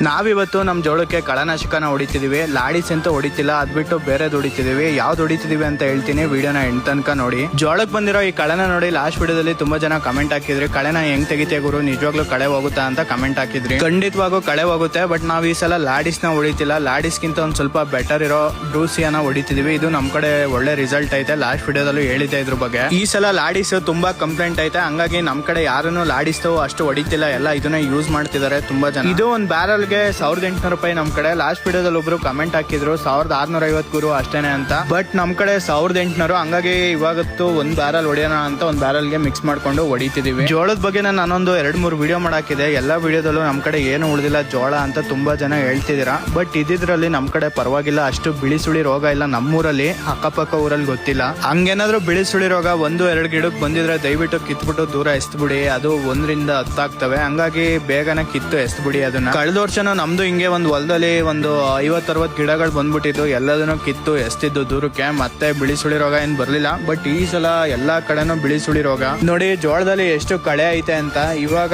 ನಾವಿವತ್ತು ನಮ್ಮ ಜೋಳಕ್ಕೆ ಕಳೆನಾಶಕನ ಹೊಡಿತಿದೀವಿ. ಲಾಡಿಸ್ ಅಂತ ಹೊಡಿತಿಲ್ಲ, ಅದ್ಬಿಟ್ಟು ಬೇರೆದು ಹೊಡಿತಿದೀವಿ. ಯಾವ್ದು ಹೊಡಿತಿದೀವಿ ಅಂತ ಹೇಳ್ತೀನಿ, ವಿಡಿಯೋನ ಎಂಡ್ ತನಕ ನೋಡಿ. ಜೋಳಕ್ಕೆ ಬಂದಿರೋ ಈ ಕಳೆನ ನೋಡಿ ಲಾಸ್ಟ್ ವಿಡಿಯೋದಲ್ಲಿ ತುಂಬಾ ಜನ ಕಮೆಂಟ್ ಹಾಕಿದ್ರಿ, ಕಳೆನ ಹೆಂಗ್ ತೆಗಿತೀಯ ಗುರು, ನಿಜವಾಗ್ಲೂ ಕಳೆ ಹೋಗುತ್ತಾ ಅಂತ ಕಮೆಂಟ್ ಹಾಕಿದ್ರಿ. ಖಂಡಿತವಾಗೂ ಕಳೆ ಹೋಗುತ್ತೆ, ಬಟ್ ನಾವ್ ಈ ಸಲ ಲಾಡಿಸ್ ನ ಹೊಡಿತಿಲ್ಲ. ಲಾಡಿಸ್ಗಿಂತ ಒಂದ್ ಸ್ವಲ್ಪ ಬೆಟರ್ ಇರೋ ಬ್ರೂಸಿಯಾನ ಹೊಡಿತಿದೀವಿ. ಇದು ನಮ್ ಕಡೆ ಒಳ್ಳೆ ರಿಸಲ್ಟ್ ಐತೆ. ಲಾಸ್ಟ್ ವಿಡಿಯೋದಲ್ಲೂ ಹೇಳಿದ್ದೆ ಇದ್ರ ಬಗ್ಗೆ. ಈ ಸಲ ಲಾಡಿಸ್ ತುಂಬಾ ಕಂಪ್ಲೇಂಟ್ ಐತೆ, ಹಂಗಾಗಿ ನಮ್ ಕಡೆ ಯಾರನ್ನು ಲಾಡಿಸ್ ಅಷ್ಟು ಹೊಡಿತಿಲ್ಲ, ಎಲ್ಲ ಇದನ್ನ ಯೂಸ್ ಮಾಡ್ತಿದ್ದಾರೆ ತುಂಬಾ ಜನ. ಇದು ಒಂದ್ ಬ್ಯಾರಲ್ಗೆ 1800 ರೂಪಾಯಿ ನಮ್ ಕಡೆ. ಲಾಸ್ಟ್ ವಿಡಿಯೋದಲ್ಲಿ ಒಬ್ರು ಕಮೆಂಟ್ ಹಾಕಿದ್ರು 1650 ಗುರು ಅಷ್ಟೇನೆ ಅಂತ, ಬಟ್ ನಮ್ ಕಡೆ 1800. ಹಂಗಾಗಿ ಇವಾಗತ್ತು ಒಂದ್ ಬ್ಯಾರಲ್ ಹೊಡಿಯೋಣ ಅಂತ ಒಂದ್ ಬ್ಯಾರಲ್ಗೆ ಮಿಕ್ಸ್ ಮಾಡ್ಕೊಂಡು ಹೊಡಿತಿದೀವಿ. ಜೋಳದ ಬಗ್ಗೆ ನಾನೊಂದು 2-3 ವಿಡಿಯೋ ಮಾಡಾಕಿದೆ. ಎಲ್ಲಾ ವಿಡಿಯೋದಲ್ಲೂ ನಮ್ ಕಡೆ ಏನು ಉಳಿದಿಲ್ಲ ಜೋಳ ಅಂತ ತುಂಬಾ ಜನ ಹೇಳ್ತಿದ್ದೀರಾ. ಬಟ್ ಇದ್ರಲ್ಲಿ ನಮ್ ಕಡೆ ಪರವಾಗಿಲ್ಲ, ಅಷ್ಟು ಬಿಳಿ ಸುಳಿ ರೋಗ ಇಲ್ಲ ನಮ್ಮೂರಲ್ಲಿ. ಅಕ್ಕಪಕ್ಕ ಊರಲ್ಲಿ ಗೊತ್ತಿಲ್ಲ. ಹಂಗೇನಾದ್ರೂ ಬಿಳಿ ಸುಳಿ ರೋಗ 1-2 ಗಿಡಕ್ಕೆ ಬಂದಿದ್ರೆ ದಯವಿಟ್ಟು ಕಿತ್ಬಿಟ್ಟು ದೂರ ಎಸ್ಬಿಡಿ. ಅದು 1ರಿಂದ 10 ಆಗ್ತವೆ, ಹಂಗಾಗಿ ಬೇಗನೆ ಕಿತ್ತು ಎಸ್ಬಿಡಿ ಅದನ್ನ. ಕಳೆದ ವರ್ಷನೂ ನಮ್ದು ಹಿಂಗೆ ಒಂದು ಹೊಲದಲ್ಲಿ ಒಂದು 50-60 ಗಿಡಗಳು ಬಂದ್ಬಿಟ್ಟಿದ್ದು, ಎಲ್ಲದನ್ನು ಕಿತ್ತು ಎಸ್ತಿದ್ದು ದೂರಕ್ಕೆ. ಮತ್ತೆ ಬಿಳಿ ಸುಳಿ ರೋಗ ಏನ್ ಬರ್ಲಿಲ್ಲ. ಬಟ್ ಈ ಸಲ ಎಲ್ಲಾ ಕಡೆನೂ ಬಿಳಿ ಸುಳಿ ರೋಗ ನೋಡಿ. ಜೋಳದಲ್ಲಿ ಎಷ್ಟು ಕಳೆ ಐತೆ ಅಂತ ಇವಾಗ